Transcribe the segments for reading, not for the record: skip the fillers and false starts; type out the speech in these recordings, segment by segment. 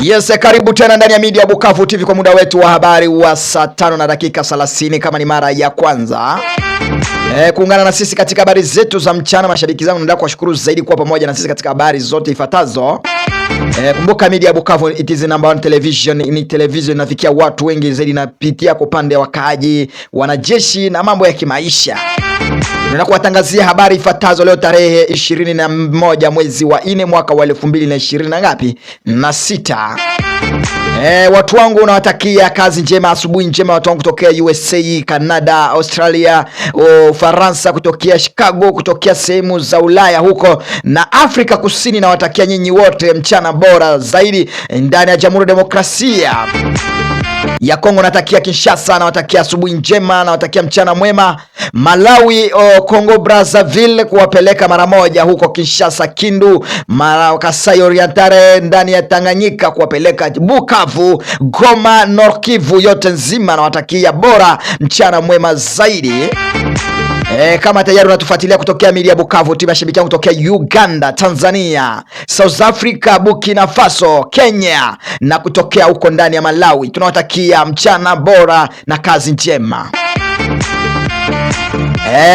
Yes, karibu tena ndani ya Media Bukavu TV kwa muda wetu wa habari wa saa 5 na dakika 30. Kama ni mara ya kwanza kuungana na sisi katika habari zetu za mchana, mashabiki zangu, naendelea kuwashukuru zaidi kwa pamoja na sisi katika habari zote ifuatazo. Kumbuka Media Bukavu, it is number one television, ni television inafikia watu wengi zaidi, napitia kwa upande wa wakaaji, wanajeshi na mambo ya kimaisha. Tunataka kuwatangazia habari ifuatazo leo tarehe 21 mwezi wa 4 mwaka wa 2020 na ngapi? Na 6. Watu wangu nawatakia kazi njema, asubuhi njema watu wangu kutokea USA, Canada, Australia, Ufaransa, kutokea Chicago, kutokea sehemu za Ulaya huko na Afrika Kusini. Nawatakia nyinyi wote mchana bora zaidi ndani ya Jamhuri ya Demokrasia ya Kongo. Natakia Kinshasa, nawatakia asubuhi njema, nawatakia mchana mwema. Malawi, Kongo Brazzaville, kuwapeleka mara moja huko Kinshasa, Kindu, Kasai Orientale, ndani ya Tanganyika kuwapeleka Bukavu, Goma, Nord Kivu yote nzima, nawatakia bora mchana mwema zaidi. Kama tayari unatufuatilia kutokea Media Bukavu, timu mashabiki yangu kutokea Uganda, Tanzania, South Africa, Burkina Faso, Kenya na kutokea huko ndani ya Malawi, tunawatakia mchana bora na kazi njema.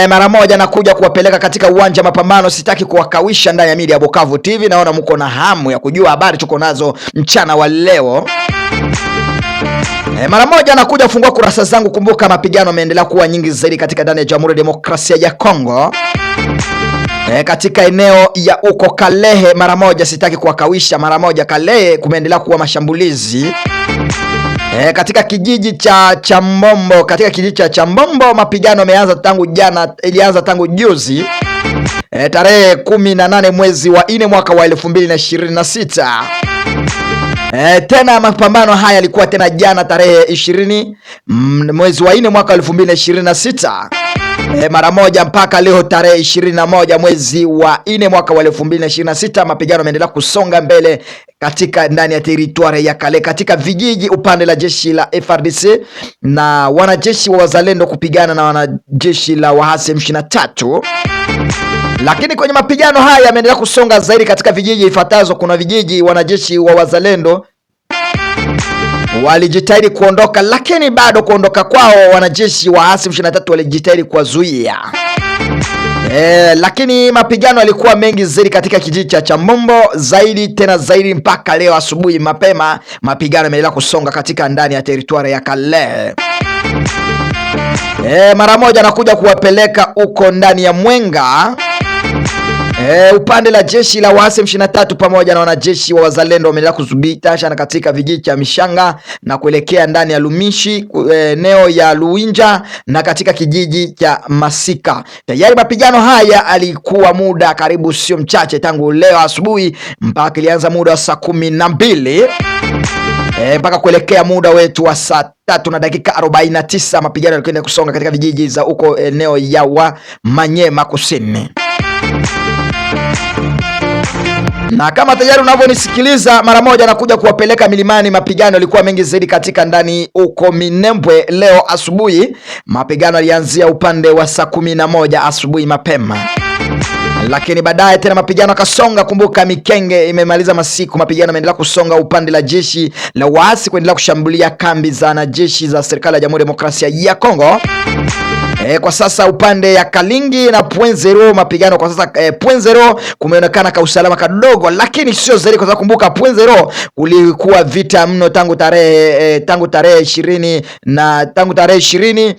Mara moja nakuja kuwapeleka katika uwanja mapambano, sitaki kuwakawisha ndani ya Media Bukavu TV. Naona mko na hamu ya kujua habari tuko nazo mchana wa leo. Mara moja nakuja kufungua kurasa zangu. Kumbuka mapigano yameendelea kuwa nyingi zaidi katika ndani ya Jamhuri ya Demokrasia ya Kongo, katika eneo ya uko Kalehe. Mara moja sitaki kuwakawisha, mara moja Kalehe kumeendelea kuwa mashambulizi. Katika kijiji cha Chambombo, mapigano yameanza tangu jana, ilianza tangu juzi tarehe 18 mwezi wa 4 mwaka wa 2026. Tena mapambano haya yalikuwa tena jana tarehe 20 mwezi wa 4 mwaka 2026. Mara moja mpaka leo tarehe 21 mwezi wa 4 mwaka wa 2026, mapigano yameendelea kusonga mbele katika ndani ya teritwari ya Kale, katika vijiji upande la jeshi la FARDC na wanajeshi wa wazalendo kupigana na wanajeshi la waasi M23. Lakini kwenye mapigano haya yameendelea kusonga zaidi katika vijiji ifuatazo. Kuna vijiji wanajeshi wa wazalendo walijitahidi kuondoka, lakini bado kuondoka kwao wanajeshi wa waasi M23 walijitahidi kuwazuia. Lakini mapigano yalikuwa mengi zaidi katika kijiji cha Chambombo zaidi mpaka leo asubuhi mapema, mapigano yameendelea kusonga katika ndani ya teritwari ya Kale. Mara moja nakuja kuwapeleka uko ndani ya Mwenga, upande la jeshi la waasi M23 pamoja na wanajeshi wa wazalendo wameendelea kudhibiti na katika vijiji cha Mishanga na kuelekea ndani ya Lumishi, eneo ya Luinja na katika kijiji cha Masika. Tayari mapigano haya alikuwa muda karibu sio mchache tangu leo asubuhi mpaka ilianza muda wa saa 12 mpaka kuelekea muda wetu wa saa 3 na dakika 49. Mapigano yalikuwa kusonga katika vijiji za huko eneo ya wa Manyema Kusini. Na kama tayari unavyonisikiliza, mara moja nakuja kuwapeleka milimani. Mapigano yalikuwa mengi zaidi katika ndani uko Minembwe leo asubuhi. Mapigano yalianzia upande wa saa 11 asubuhi mapema, lakini baadaye tena mapigano kasonga. Kumbuka Mikenge imemaliza masiku, mapigano yameendelea kusonga upande la jeshi la waasi kuendelea kushambulia kambi za wanajeshi za serikali ya Jamhuri ya Demokrasia ya Kongo. Kwa sasa upande ya Kalingi na Point Zero, mapigano kwa sasa Point Zero kumeonekana ka usalama kadogo, lakini sio zaidi kwa sababu kumbuka Point Zero kulikuwa vita mno tangu tarehe 20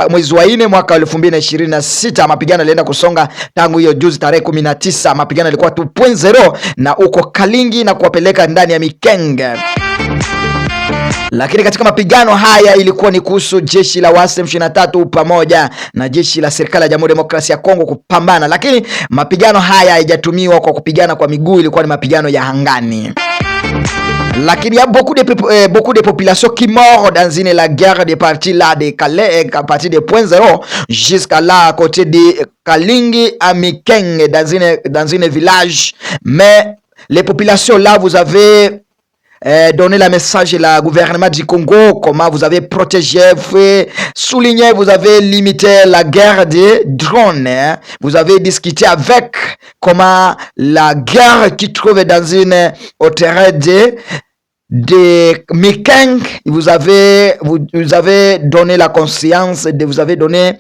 mwezi wa 4 mwaka 2026. Mapigano yalienda kusonga tangu hiyo juzi tarehe 19. Mapigano yalikuwa tu Point Zero na uko Kalingi na kuwapeleka ndani ya Mikenge. Lakini katika mapigano haya ilikuwa ni kuhusu jeshi la waasi M23 pamoja na jeshi la serikali ya Jamhuri ya Demokrasia ya Kongo kupambana, lakini mapigano haya haijatumiwa kwa kupigana kwa miguu, ilikuwa ni mapigano ya hangani. Lakini il y a beaucoup de populations qui meurent dans la guerre de partie là de Calais, à partir de Point Zero jusqu'à là à côté de Kalingi à Mikenge dans une village. Mais les populations là, vous avez donner le message la gouvernement du Congo, comment vous avez protégé, fait souligner, vous avez limité la guerre des drones, hein. Vous avez discuté avec comment la guerre qui trouve dans une au terrain de Mikeng, vous avez donné la conscience, vous avez donné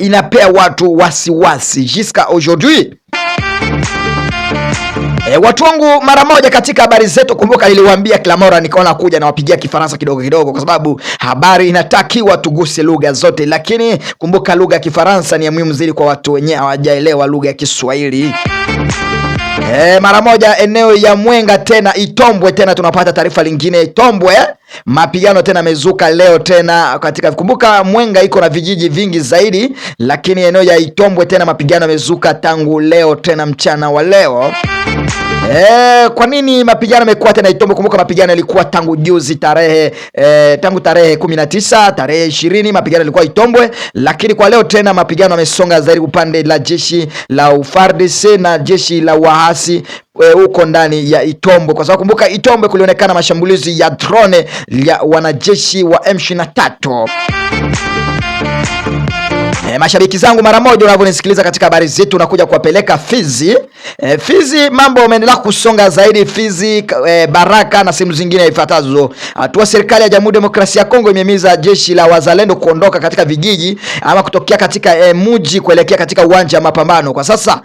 inapea watu wasiwasi jusqu'à aujourd'hui. Watu wangu, mara moja katika habari zetu, kumbuka niliwaambia kila mara nikaona kuja na wapigia Kifaransa kidogo kidogo, kwa sababu habari inatakiwa tuguse lugha zote, lakini kumbuka lugha ya Kifaransa ni ya muhimu zaidi kwa watu wenyewe hawajaelewa lugha ya Kiswahili. Mara moja eneo ya Mwenga tena Itombwe tena tunapata taarifa lingine Itombwe. Mapigano tena mezuka leo tena katika, kumbuka Mwenga iko na vijiji vingi zaidi, lakini eneo ya Itombwe tena mapigano mezuka tangu leo tena mchana wa leo. Kwa nini mapigano yamekuwa tena Itombwe? Kumbuka mapigano yalikuwa tangu juzi tangu tarehe 19, tarehe 20 mapigano yalikuwa Itombwe, lakini kwa leo tena mapigano yamesonga zaidi upande la jeshi la FARDC na jeshi la wahasi huko ndani ya Itombwe, kwa sababu kumbuka Itombwe kulionekana mashambulizi ya drone ya wanajeshi wa M23. Mashabiki zangu, mara moja unavyonisikiliza katika habari zetu, unakuja kuwapeleka Fizi. Fizi mambo yameendelea kusonga zaidi Fizi, Baraka na sehemu zingine ifuatazo. Hatua serikali ya Jamhuri ya Demokrasia ya Kongo imehimiza jeshi la wazalendo kuondoka katika vijiji ama kutokea katika mji kuelekea katika uwanja wa mapambano. Kwa sasa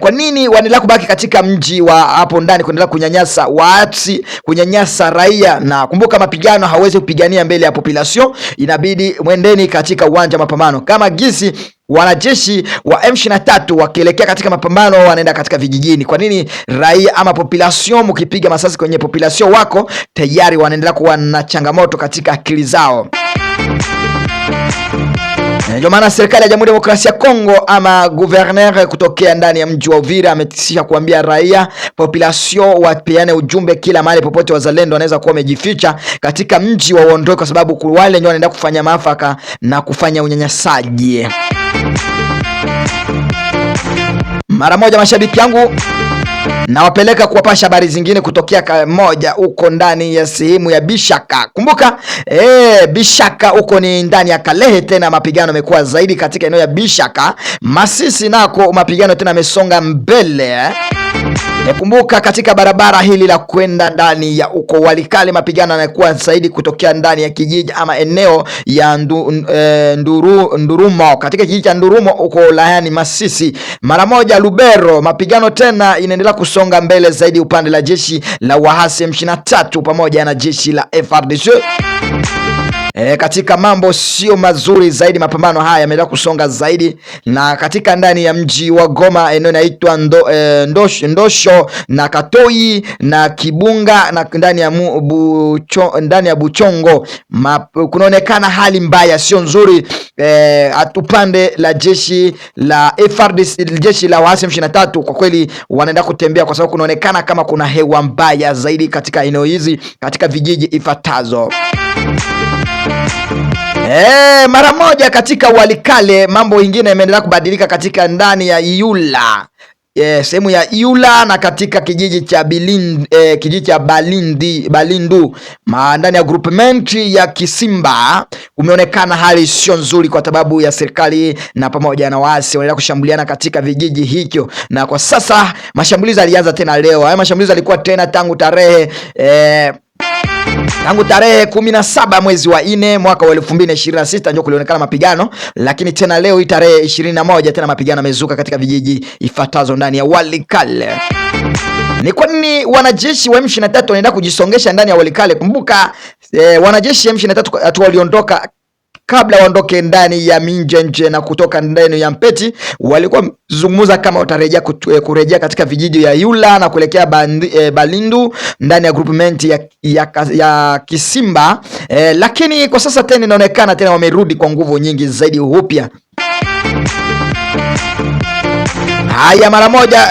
kwa nini wanaendelea kubaki katika mji wa hapo ndani kuendelea kunyanyasa waasi, kunyanyasa raia? Na kumbuka mapigano hawezi kupigania mbele ya population, inabidi mwendeni katika uwanja wa mapambano. Kama gisi wanajeshi wa M23 wakielekea katika mapambano wanaenda katika vijijini, kwa nini raia ama population mkipiga masasi kwenye population wako tayari wanaendelea kuwa na changamoto katika akili zao? Ndio maana serikali ya Jamhuri ya Demokrasia ya Kongo ama governor kutokea ndani ya mji wa Uvira ametisha kuambia raia population wapeane ujumbe kila mahali popote wazalendo wanaweza kuwa wamejificha katika mji wa uondoke, kwa sababu wale ndio wanaenda kufanya maafaka na kufanya unyanyasaji. Mara moja mashabiki yangu nawapeleka kuwapasha habari zingine kutokea moja huko ndani ya sehemu ya Bishaka. Kumbuka Bishaka huko ni ndani ya Kalehe, tena mapigano yamekuwa zaidi katika eneo ya Bishaka. Masisi nako mapigano tena yamesonga mbele. Kumbuka katika barabara hili la kwenda ndani ya uko Walikale mapigano yanakuwa zaidi kutokea ndani ya kijiji ama eneo ya Ndurumo, katika kijiji cha Ndurumo uko Layani Masisi. Mara moja Lubero mapigano tena inaendelea kusonga mbele zaidi upande la jeshi la wahasi M23 pamoja na jeshi la FARDC. Katika mambo sio mazuri zaidi, mapambano haya yameendelea kusonga zaidi, na katika ndani ya mji wa Goma eneo inaitwa Ndosho na Katoi na Kibunga na ndani ya Buchongo kunaonekana hali mbaya sio nzuri. Upande la jeshi la FARDC, jeshi la waasi M23 kwa kweli wanaenda kutembea, kwa sababu kunaonekana kama kuna hewa mbaya zaidi katika eneo hizi katika vijiji ifuatazo. Mara moja katika Walikale mambo mengine yameendelea kubadilika katika ndani ya Iula, sehemu ya Iula na katika kijiji cha Balindu ndani ya groupement ya Kisimba umeonekana hali sio nzuri, kwa sababu ya serikali na pamoja na waasi wanaendelea kushambuliana katika vijiji hicho, na kwa sasa mashambulizi yalianza tena leo. Haya mashambulizi yalikuwa tena tangu tarehe 17 mwezi wa 4 mwaka wa 2026 ndio kulionekana mapigano, lakini tena leo hii tarehe 21 tena mapigano yamezuka katika vijiji ifuatazo ndani ya Walikale. Ni kwa nini wanajeshi wa M23 wanaenda kujisongesha ndani ya Walikale? Kumbuka wanajeshi wa M23 waliondoka kabla waondoke ndani ya Minjenje na kutoka ndani ya Mpeti, walikuwa zungumza kama watarejea kurejea katika vijiji ya Yula na kuelekea Balindu ndani ya groupement ya Kisimba, lakini kwa sasa tena inaonekana tena wamerudi kwa nguvu nyingi zaidi upya. Haya mara moja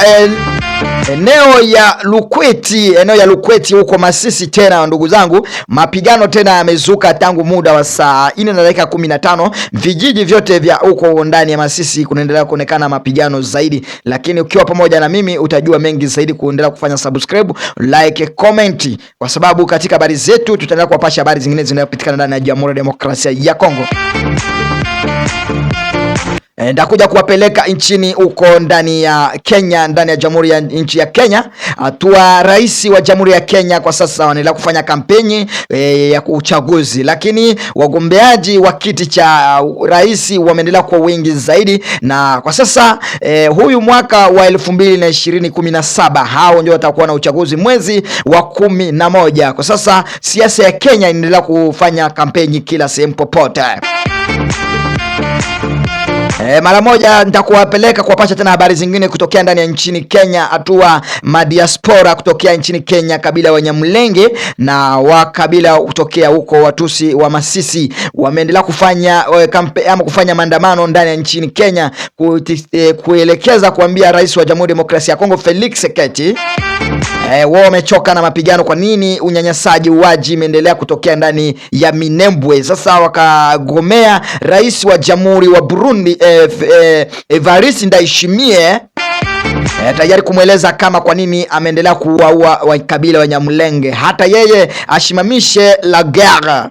eneo ya Lukweti huko Masisi tena ndugu zangu, mapigano tena yamezuka tangu muda wa saa 4 na dakika 15. Vijiji vyote vya huko ndani ya Masisi kunaendelea kuonekana mapigano zaidi, lakini ukiwa pamoja na mimi utajua mengi zaidi. Kuendelea kufanya subscribe, like, comment, kwa sababu katika habari zetu tutaendelea kuwapasha habari zingine zinazopatikana ndani ya Jamhuri ya Demokrasia ya Kongo. Ndakuja kuwapeleka nchini huko ndani ya Kenya, ndani ya jamhuri ya nchi ya Kenya. Hatua rais wa jamhuri ya Kenya kwa sasa wanaendelea kufanya kampeni ya uchaguzi, lakini wagombeaji wa kiti cha rais wameendelea kwa wingi zaidi, na kwa sasa huyu mwaka wa 2017 hao ndio watakuwa na uchaguzi mwezi wa 11. Kwa sasa siasa ya Kenya inaendelea kufanya kampeni kila sehemu popote. Mara moja nitakuwapeleka kuwapasha tena habari zingine kutokea ndani ya nchini Kenya. Hatua madiaspora kutokea nchini Kenya, kabila Wanyamulenge na wa kabila kutokea huko Watusi wa Masisi wameendelea kufanya kufanya maandamano ndani ya nchini Kenya kuelekeza kuambia rais wa Jamhuri ya Demokrasia ya Kongo Felix Tshisekedi wao wamechoka na mapigano. Kwa nini unyanyasaji, uwaji imeendelea kutokea ndani ya Minembwe? Sasa wakagomea rais wa Jamhuri wa Burundi Evariste Ndayishimiye tayari kumweleza kama kwa nini ameendelea kuwaua wa kabila Wanyamulenge, hata yeye ashimamishe la guerre.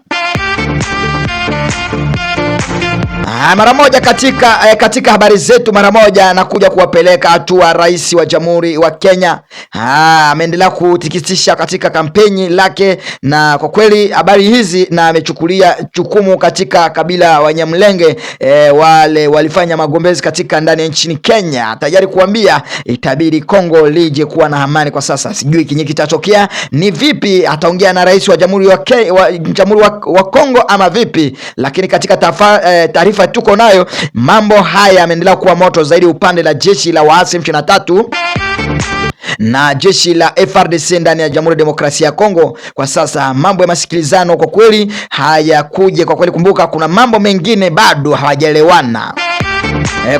Mara moja katika habari zetu, mara moja nakuja kuwapeleka hatua rais wa Jamhuri wa Kenya ameendelea kutikisisha katika kampeni lake, na kwa kweli habari hizi na amechukulia jukumu katika kabila Wanyamulenge wale walifanya magombezi katika ndani ya nchini Kenya, tayari kuambia itabidi Kongo lije kuwa na amani. Kwa sasa sijui kinyi kitatokea ni vipi, ataongea na rais wa Jamhuri wa Kongo ama vipi, lakini katika taarifa tuko nayo mambo haya yameendelea kuwa moto zaidi upande la jeshi la waasi M23 na jeshi la FARDC ndani ya Jamhuri ya Demokrasia ya Kongo. Kwa sasa mambo ya masikilizano kwa kweli hayakuja. Kwa kweli kumbuka, kuna mambo mengine bado hawajaelewana.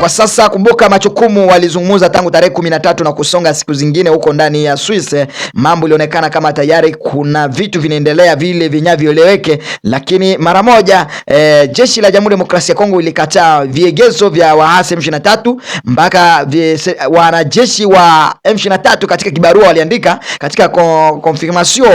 Kwa sasa kumbuka, machukumu walizungumza tangu tarehe 13 na kusonga siku zingine huko ndani ya Swiss. Mambo ilionekana kama tayari kuna vitu vinaendelea vile vinavyoeleweke, lakini mara moja jeshi la Jamhuri ya Demokrasia ya Kongo ilikataa viegezo vya waasi M23 mpaka wanajeshi wa M23 katika kibarua waliandika katika confirmation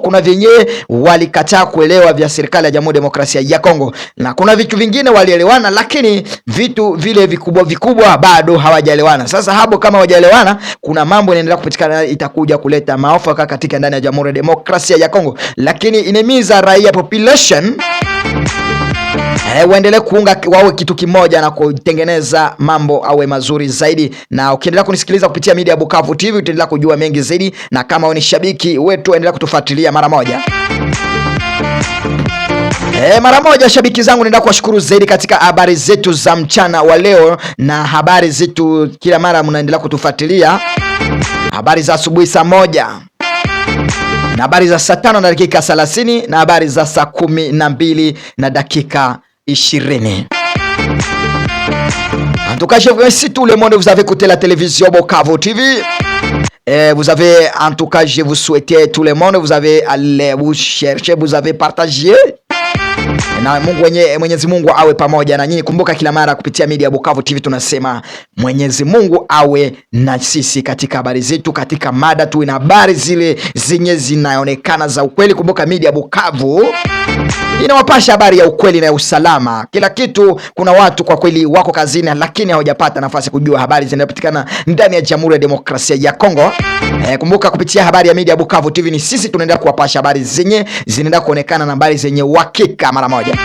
kuna vyenyewe walikataa kuelewa vya serikali ya Jamhuri ya Demokrasia ya Kongo, na kuna vitu vingine walielewana, lakini vitu vile vikubwa bado hawajaelewana. Sasa hapo kama hawajaelewana, kuna mambo yanaendelea kupatikana, itakuja kuleta maafaka katika ndani ya Jamhuri ya Demokrasia ya Kongo, lakini inemiza raia population waendelee kuunga wawe kitu kimoja na kutengeneza mambo awe mazuri zaidi. Na ukiendelea kunisikiliza kupitia media Bukavu TV utaendelea kujua mengi zaidi, na kama ni shabiki wetu endelea kutufuatilia mara moja. Mara moja shabiki zangu, nenda kuwashukuru zaidi katika habari zetu za mchana wa leo, na habari zetu kila mara mnaendelea kutufuatilia. Habari za asubuhi saa 1, na habari za saa 5 na dakika 30, na habari za saa 12 na dakika 20. En tout cas, je vous remercie tout le monde, vous avez écouté la télévision Bukavu TV. Vous avez, en tout cas, je vous souhaitais tout le monde, vous avez allé vous chercher, vous avez partagé. Na Mwenyezi Mungu awe pamoja na nyinyi. Kumbuka kila mara kupitia media Bukavu TV tunasema Mwenyezi Mungu awe na sisi katika habari zetu, katika mada tu na habari zile zenye zinaonekana za ukweli. Kumbuka media Bukavu inawapasha habari ya ukweli na ya usalama. Kila kitu, kuna watu kwa kweli wako kazini lakini hawajapata nafasi kujua habari zinazopatikana ndani ya Jamhuri ya Demokrasia ya Kongo. Kumbuka kupitia habari ya media Bukavu TV ni sisi tunaendelea kuwapasha habari zenye zinaenda kuonekana na habari zenye uhakika mara moja.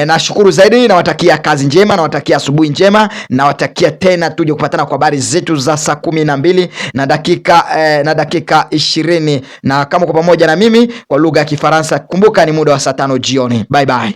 Nashukuru zaidi, nawatakia kazi njema, nawatakia asubuhi njema, nawatakia tena tuje kupatana kwa habari zetu za saa 12 na dakika 20, na kama kwa pamoja na mimi kwa lugha ya Kifaransa. Kumbuka ni muda wa saa 5 jioni. Bye bye.